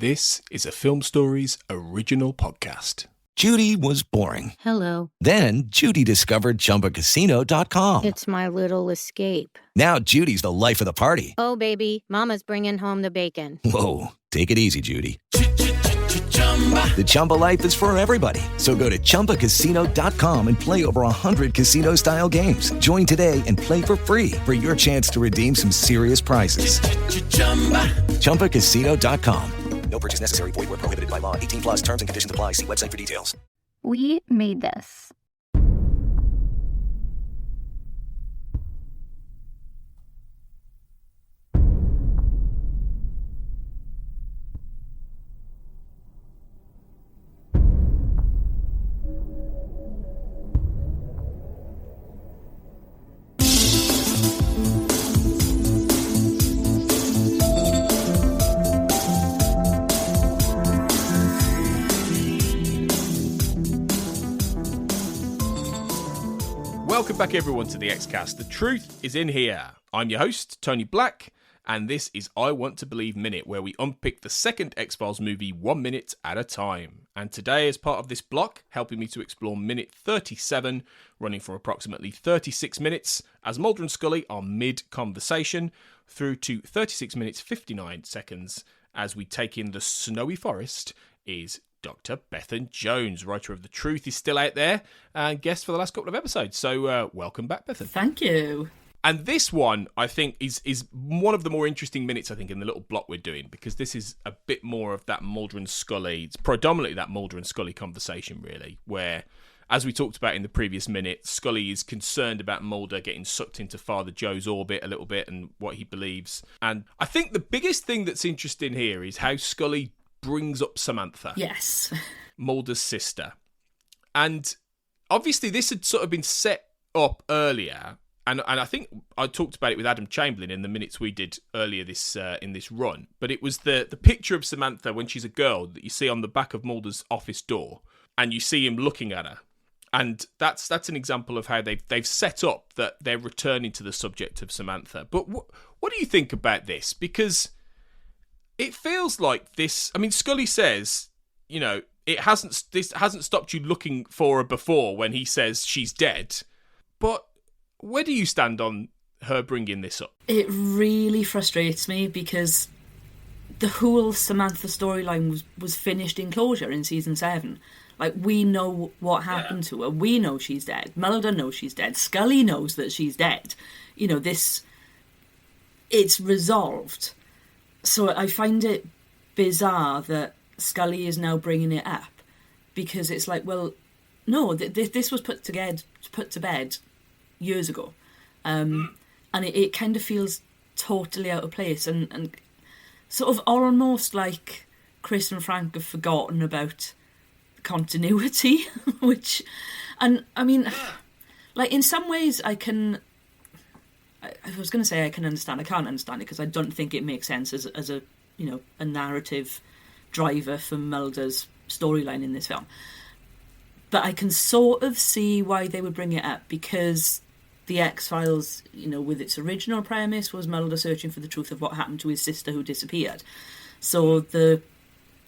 This is a Film Stories original podcast. Judy was boring. Hello. Then Judy discovered ChumbaCasino.com. It's my little escape. Now Judy's the life of the party. Oh, baby, mama's bringing home the bacon. Whoa, take it easy, Judy. The Chumba life is for everybody. So go to ChumbaCasino.com and play over 100 casino-style games. Join today and play for free for your chance to redeem some serious prizes. ChumbaCasino.com. No purchase necessary. Void where prohibited by law. 18 plus terms and conditions apply. See website for details. We made this. Welcome back everyone to the X-Cast. The truth is in here. I'm your host, Tony Black, and this is I Want to Believe Minute, where we unpick the second X-Files movie 1 minute at a time. And today, as part of this block, helping me to explore minute 37, running for approximately 36 minutes, as Mulder and Scully are mid-conversation, through to 36 minutes 59 seconds, as we take in the snowy forest, is Dr. Bethan Jones, writer of The Truth is Still Out There, and guest for the last couple of episodes. So welcome back, Bethan. Thank you. And this one, I think, is one of the more interesting minutes, I think, in the little block we're doing, because this is a bit more of that Mulder and Scully, it's predominantly that Mulder and Scully conversation, really, where, as we talked about in the previous minute, Scully is concerned about Mulder getting sucked into Father Joe's orbit a little bit and what he believes. And I think the biggest thing that's interesting here is how Scully brings up Samantha. Yes. Mulder's sister. And obviously this had sort of been set up earlier, and I think I talked about it with Adam Chamberlain in the minutes we did earlier this in this run, but it was the picture of Samantha when she's a girl that you see on the back of Mulder's office door, and you see him looking at her. And that's an example of how they've set up that they're returning to the subject of Samantha. But what do you think about this? Because it feels like this. I mean, Scully says, you know, this hasn't stopped you looking for her before when he says she's dead. But where do you stand on her bringing this up? It really frustrates me because the whole Samantha storyline was finished in closure in season 7. Like, we know what happened to her. We know she's dead. Mulder knows she's dead. Scully knows that she's dead. You know, it's resolved. So I find it bizarre that Scully is now bringing it up, because it's like, well, no, this was put to bed years ago, and it kind of feels totally out of place and sort of almost like Chris and Frank have forgotten about continuity, which, and I mean, like in some ways I was going to say I can understand. I can't understand it because I don't think it makes sense as a, you know, a narrative driver for Mulder's storyline in this film. But I can sort of see why they would bring it up, because the X-Files, you know, with its original premise was Mulder searching for the truth of what happened to his sister who disappeared. So the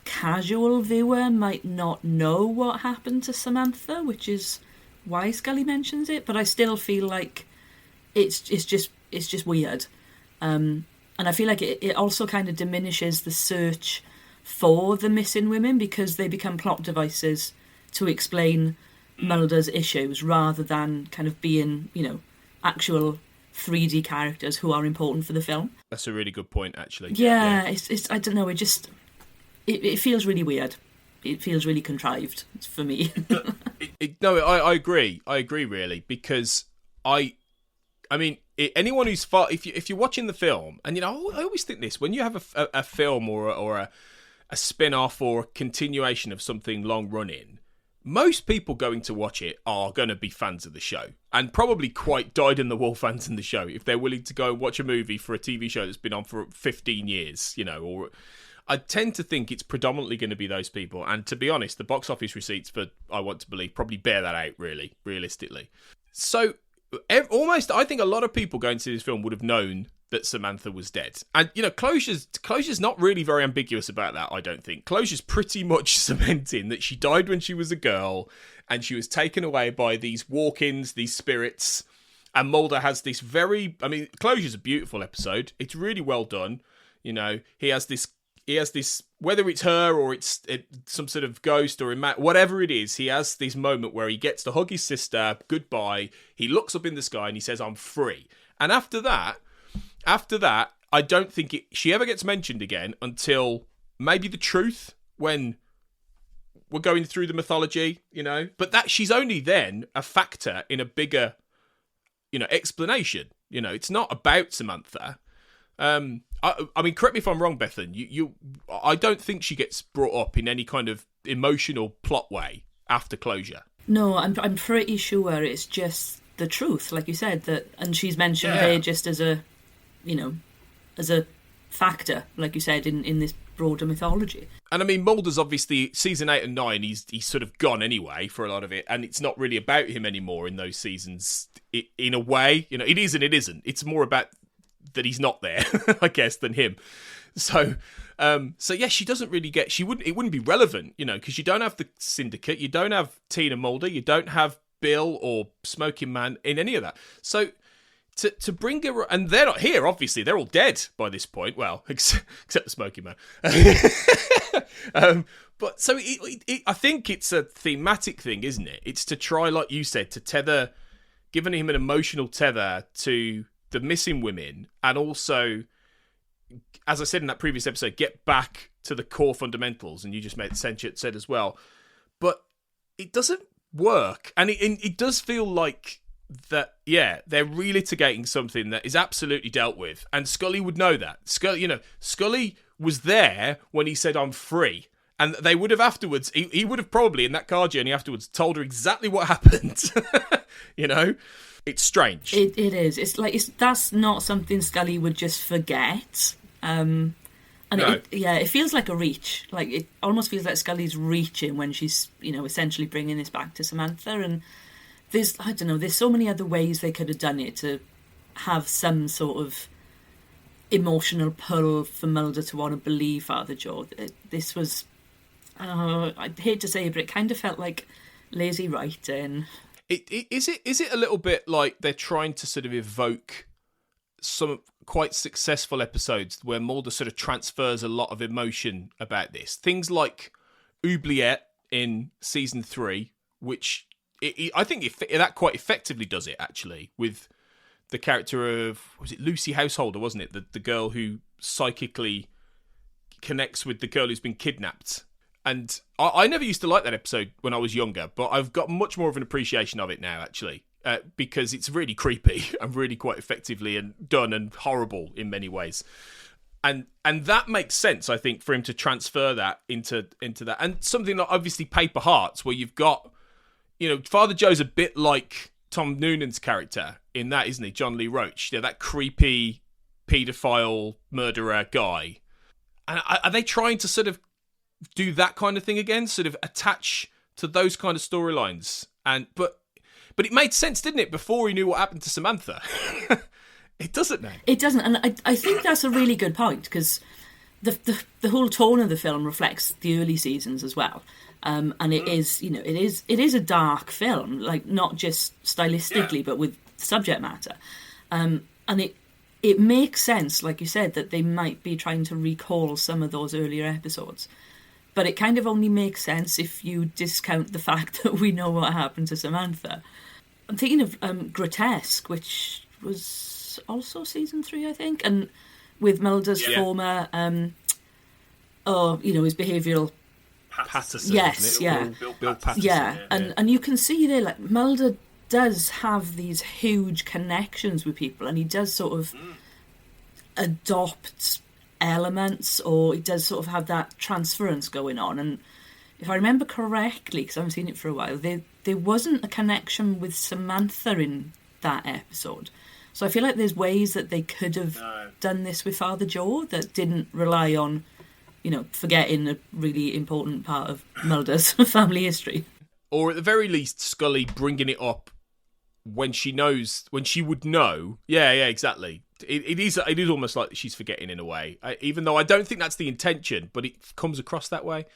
casual viewer might not know what happened to Samantha, which is why Scully mentions it. But I still feel like it's just weird, and I feel like it also kind of diminishes the search for the missing women, because they become plot devices to explain Mulder's issues rather than kind of being, you know, actual 3D characters who are important for the film. That's a really good point, actually. Yeah. It's I don't know, it feels really weird. It feels really contrived for me. No, I agree. I agree, really, because I mean, anyone who's if you're watching the film, and you know, I always think this, when you have a film or a spin-off or a continuation of something long running, most people going to watch it are going to be fans of the show, and probably quite dyed-in-the-wool fans in the show if they're willing to go and watch a movie for a TV show that's been on for 15 years, you know. Or I tend to think it's predominantly going to be those people, and to be honest, the box office receipts for I Want to Believe probably bear that out, really, realistically. So almost, I think a lot of people going to see this film would have known that Samantha was dead. And, Closure's not really very ambiguous about that, I don't think. Closure's pretty much cementing that she died when she was a girl and she was taken away by these walk-ins, these spirits. And Mulder has this Closure's a beautiful episode. It's really well done. He has this, whether it's her or it's some sort of ghost or whatever it is, he has this moment where he gets to hug his sister, goodbye. He looks up in the sky and he says, "I'm free." And after that, I don't think she ever gets mentioned again until maybe the truth, when we're going through the mythology, But that she's only then a factor in a bigger, explanation. It's not about Samantha. I mean, correct me if I'm wrong, Bethan. I don't think she gets brought up in any kind of emotional plot way after closure. No, I'm pretty sure it's just the truth, like you said, and she's mentioned there just as a factor, like you said, in this broader mythology. And I mean, Mulder's obviously season 8 and 9. He's sort of gone anyway for a lot of it, and it's not really about him anymore in those seasons. In a way, it is and it isn't. It's more about that he's not there, I guess, than him. So yeah, she doesn't really get. It wouldn't be relevant, because you don't have the syndicate, you don't have Tina Mulder, you don't have Bill or Smoking Man in any of that. So to bring her, and they're not here. Obviously, they're all dead by this point. Well, except the Smoking Man. But so I think it's a thematic thing, isn't it? It's to try, like you said, to tether, giving him an emotional tether to the missing women, and also, as I said in that previous episode, get back to the core fundamentals. And you just said as well, but it doesn't work, and it does feel like that. Yeah, they're relitigating something that is absolutely dealt with, and Scully would know that. Scully was there when he said, "I'm free." And they would have afterwards, he would have probably, in that car journey afterwards, told her exactly what happened. It's strange. It is. It's like, that's not something Scully would just forget. No. It feels like a reach. Like, it almost feels like Scully's reaching when she's, essentially bringing this back to Samantha. And there's so many other ways they could have done it to have some sort of emotional pull for Mulder to want to believe Father Joe. This was, I'd hate to say it, but it kind of felt like lazy writing. Is it a little bit like they're trying to sort of evoke some quite successful episodes where Mulder sort of transfers a lot of emotion about this? Things like Oubliette in season 3, which I think that quite effectively does it, actually, with the character of, was it Lucy Householder, wasn't it? The girl who psychically connects with the girl who's been kidnapped. And I never used to like that episode when I was younger, but I've got much more of an appreciation of it now, actually, because it's really creepy and really quite effectively and done and horrible in many ways. And that makes sense, I think, for him to transfer that into that. And something like, obviously, Paper Hearts, where you've got, Father Joe's a bit like Tom Noonan's character in that, isn't he? John Lee Roach, that creepy paedophile murderer guy. And are they trying to sort of do that kind of thing again, sort of attach to those kind of storylines? But it made sense, didn't it, before he knew what happened to Samantha? It doesn't now. It doesn't, and I think that's a really good point, because the whole tone of the film reflects the early seasons as well. And it is, it is a dark film, like not just stylistically, but with subject matter. And it makes sense, like you said, that they might be trying to recall some of those earlier episodes. But it kind of only makes sense if you discount the fact that we know what happened to Samantha. I'm thinking of Grotesque, which was also season 3, I think, and with Mulder's former, his behavioural Patterson. Yes, yeah, Bill Patterson. Yeah, and you can see there, like, Mulder does have these huge connections with people, and he does sort of adopt elements, or he does sort of have that transference going on. And if I remember correctly, because I haven't seen it for a while, there wasn't a connection with Samantha in that episode. So I feel like there's ways that they could have done this with Father Joe that didn't rely on, forgetting a really important part of Mulder's family history. Or at the very least, Scully bringing it up when she would know. Yeah, exactly. It is almost like she's forgetting in a way, even though I don't think that's the intention, but it comes across that way.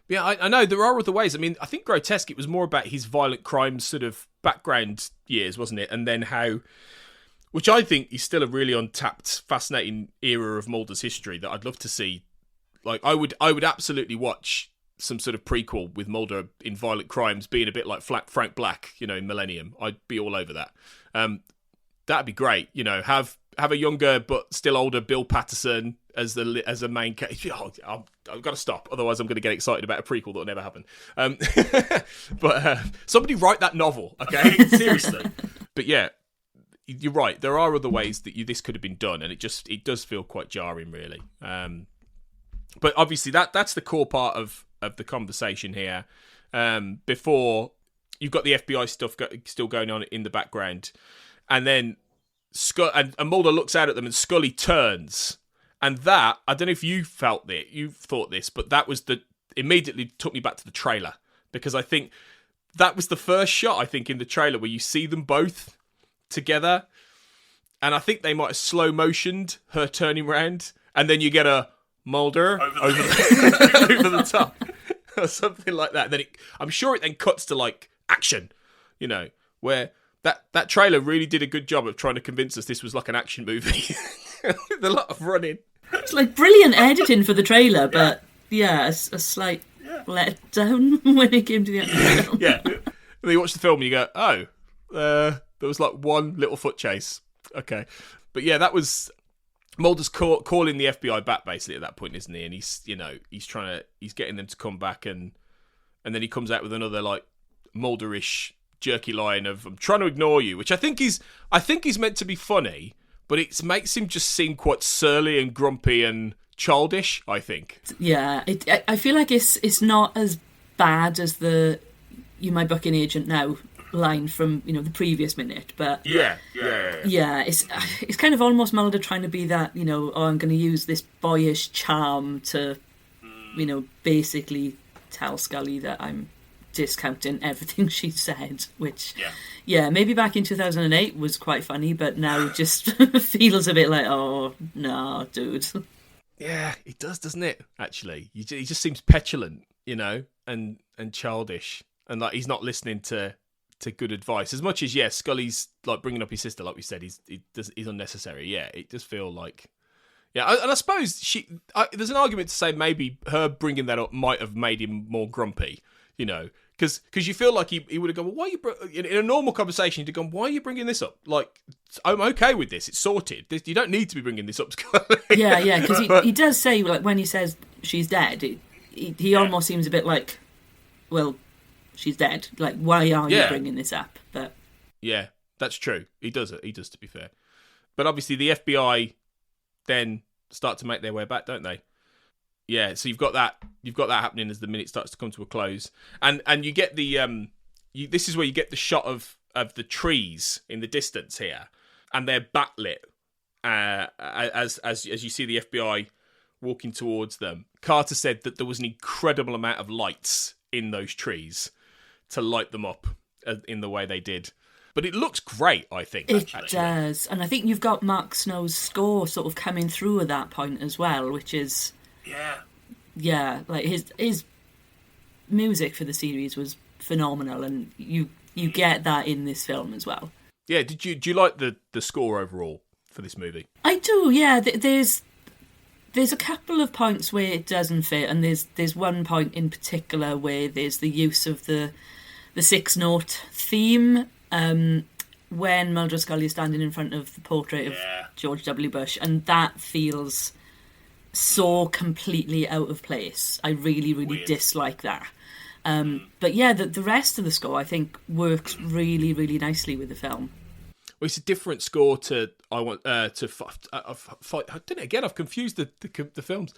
Yeah, I know there are other ways. I mean, I think Grotesque, it was more about his violent crimes sort of background years, wasn't it? And then how, which I think is still a really untapped, fascinating era of Mulder's history that I'd love to see. Like, I would absolutely watch some sort of prequel with Mulder in violent crimes being a bit like Frank Black, in Millennium. I'd be all over that. That'd be great. Have a younger but still older Bill Patterson as a main character. Oh, I've got to stop, otherwise I'm going to get excited about a prequel that'll never happen. But somebody write that novel, okay? Seriously. But yeah, you're right. There are other ways that this could have been done, and it does feel quite jarring, really. But obviously that's the core part of the conversation here. Before you've got the FBI stuff still going on in the background, and then and Mulder looks out at them, and Scully turns, and that, I don't know if you thought this, but that was immediately took me back to the trailer, because I think that was the first shot, I think, in the trailer where you see them both together, and I think they might have slow motioned her turning round, and then you get a Mulder over the top or something like that. And then I'm sure it then cuts to like action, where that trailer really did a good job of trying to convince us this was like an action movie with a lot of running. It's like brilliant editing for the trailer, but a slight let down when it came to the actual film. Yeah, and then you watch the film and you go, oh, there was like one little foot chase. Okay, but yeah, that was Mulder's calling the FBI back basically at that point, isn't he? And he's getting them to come back, and then he comes out with another like Mulderish jerky line of "I'm trying to ignore you," which I think is meant to be funny, but it makes him just seem quite surly and grumpy and childish, I think. Yeah, I feel like it's not as bad as the "You my booking agent now" line from the previous minute, but yeah, it's kind of almost Mulder trying to be that I'm going to use this boyish charm to basically tell Scully that I'm discounting everything she said, which maybe back in 2008 was quite funny, but now just feels a bit like, oh no, dude. Yeah, it does, doesn't it? Actually, he just seems petulant, and childish, and like he's not listening to good advice as much as Scully's like bringing up his sister, like we said, he's unnecessary. Yeah, it does feel like and I suppose there's an argument to say maybe her bringing that up might have made him more grumpy, because you feel like he would have gone, well, why are you in a normal conversation he'd have gone, why are you bringing this up? Like, I'm okay with this, it's sorted, you don't need to be bringing this up, Scully. Yeah, because he does say, like, when he says she's dead, he almost seems a bit like, well, she's dead. Like, why are you bringing this up? But yeah, that's true. He does it. He does, to be fair. But obviously, the FBI then start to make their way back, don't they? Yeah. So you've got that happening as the minute starts to come to a close, and you get the this is where you get the shot of the trees in the distance here, and they're backlit as you see the FBI walking towards them. Carter said that there was an incredible amount of lights in those trees to light them up in the way they did. But it looks great, I think. It does. And I think you've got Mark Snow's score sort of coming through at that point as well, which is... Yeah, like his music for the series was phenomenal, and you get that in this film as well. Yeah, do you like the score overall for this movie? I do, yeah. There's a couple of points where it doesn't fit, and there's one point in particular where there's the use of the 6-note theme when Mulder Scully is standing in front of the portrait of George W. Bush, and that feels so completely out of place. I really Weird. Dislike that. But yeah, the rest of the score I think works really, really nicely with the film. Well, it's a different score to I want to fight. I don't know, again, I've confused the films.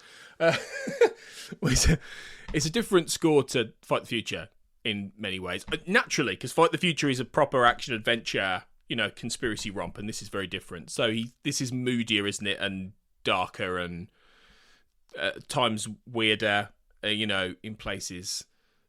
It's a different score to Fight the Future in many ways. Naturally, because Fight the Future is a proper action adventure, conspiracy romp, and this is very different. So this is moodier, isn't it, and darker, and at times weirder, in places.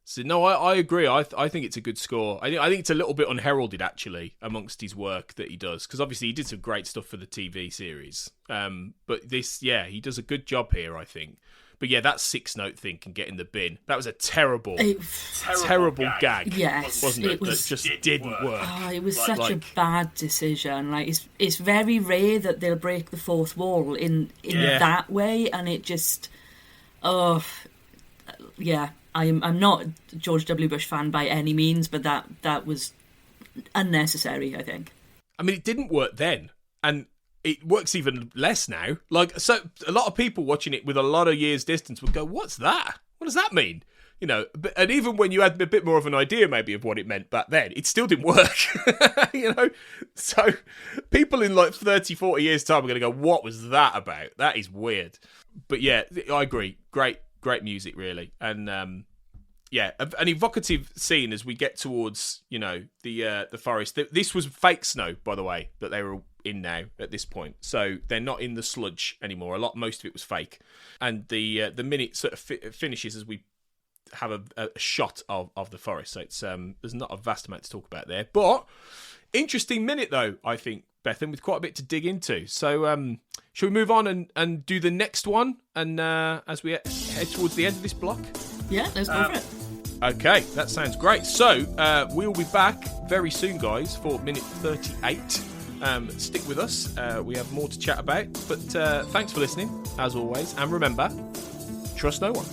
So no, I agree. I think it's a good score. I think it's a little bit unheralded actually amongst his work that he does, because obviously he did some great stuff for the TV series. But this, he does a good job here, I think. But yeah, that 6-note thing can get in the bin. That was a terrible gag. Yes, wasn't it? That just didn't work. Oh, it was such a bad decision. Like it's very rare that they'll break the fourth wall in that way, and it just, I'm not a George W. Bush fan by any means, but that was unnecessary, I think. I mean, it didn't work then, and it works even less now. Like, so a lot of people watching it with a lot of years distance would go, "What's that? What does that mean?" You know, and even when you had a bit more of an idea maybe of what it meant back then, it still didn't work. You know, so people in like 30, 40 years time are going to go, "What was that about? That is weird." But yeah, I agree. Great music, really, and an evocative scene as we get towards, you know, the forest. This was fake snow, by the way, that they were in now at this point, so they're not in the sludge anymore. Most of it was fake, and the minute sort of finishes as we have a shot of the forest. So it's there's not a vast amount to talk about there, but interesting minute though, I think, Bethan, with quite a bit to dig into. So shall we move on and do the next one, and as we head towards the end of this block? Yeah, let's go for it. Okay, that sounds great. So we'll be back very soon, guys, for minute 38. Stick with us. We have more to chat about. But thanks for listening, as always. And remember, trust no one.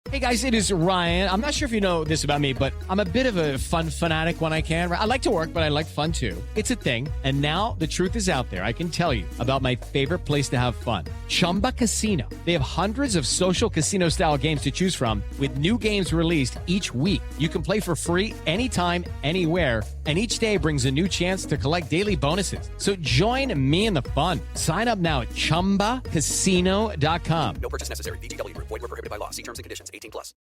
Hey guys, it is Ryan. I'm not sure if you know this about me, but I'm a bit of a fun fanatic when I can. I like to work, but I like fun too. It's a thing. And now the truth is out there. I can tell you about my favorite place to have fun. Chumba Casino. They have hundreds of social casino style games to choose from with new games released each week. You can play for free anytime, anywhere. And each day brings a new chance to collect daily bonuses. So join me in the fun. Sign up now at ChumbaCasino.com. No purchase necessary. VGW Group. Void where prohibited by law. See terms and conditions. 18+.